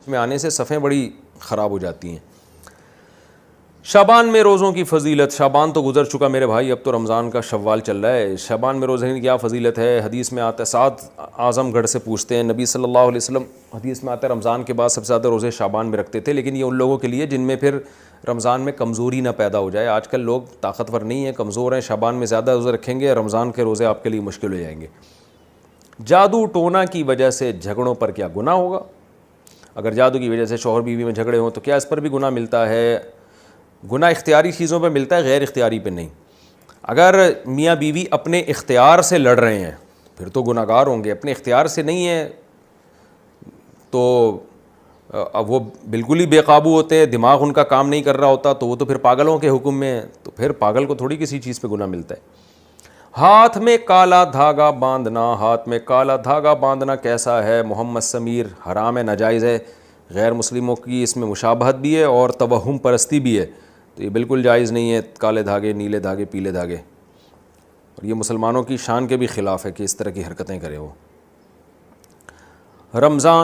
میں آنے سے صفیں بڑی خراب ہو جاتی ہیں. شعبان میں روزوں کی فضیلت. شعبان تو گزر چکا میرے بھائی, اب تو رمضان کا شوال چل رہا ہے. شعبان میں روزے کی کیا فضیلت ہے؟ حدیث میں آتا ہے, سعد اعظم گڑھ سے پوچھتے ہیں, نبی صلی اللہ علیہ وسلم حدیث میں آتا ہے رمضان کے بعد سب سے زیادہ روزے شعبان میں رکھتے تھے, لیکن یہ ان لوگوں کے لیے جن میں پھر رمضان میں کمزوری نہ پیدا ہو جائے. آج کل لوگ طاقتور نہیں ہیں, کمزور ہیں, شعبان میں زیادہ روزے رکھیں گے, رمضان کے روزے آپ کے لیے مشکل ہو جائیں گے. جادو ٹونا کی وجہ سے جھگڑوں پر کیا گناہ ہوگا؟ اگر جادو کی وجہ سے شوہر بیوی میں جھگڑے ہوں تو کیا اس پر بھی گناہ ملتا ہے؟ گناہ اختیاری چیزوں پہ ملتا ہے, غیر اختیاری پہ نہیں. اگر میاں بیوی اپنے اختیار سے لڑ رہے ہیں پھر تو گناہ گار ہوں گے. اپنے اختیار سے نہیں ہے تو اب وہ بالکل ہی بے قابو ہوتے ہیں, دماغ ان کا کام نہیں کر رہا ہوتا, تو وہ تو پھر پاگلوں کے حکم میں ہیں, تو پھر پاگل کو تھوڑی کسی چیز پہ گناہ ملتا ہے. ہاتھ میں کالا دھاگا باندھنا. ہاتھ میں کالا دھاگا باندھنا کیسا ہے؟ محمد سمیر, حرام ہے, ناجائز ہے. غیر مسلموں کی اس میں مشابہت بھی ہے اور توہم پرستی بھی ہے, تو یہ بالکل جائز نہیں ہے. کالے دھاگے, نیلے دھاگے, پیلے دھاگے, اور یہ مسلمانوں کی شان کے بھی خلاف ہے کہ اس طرح کی حرکتیں کرے وہ. رمضان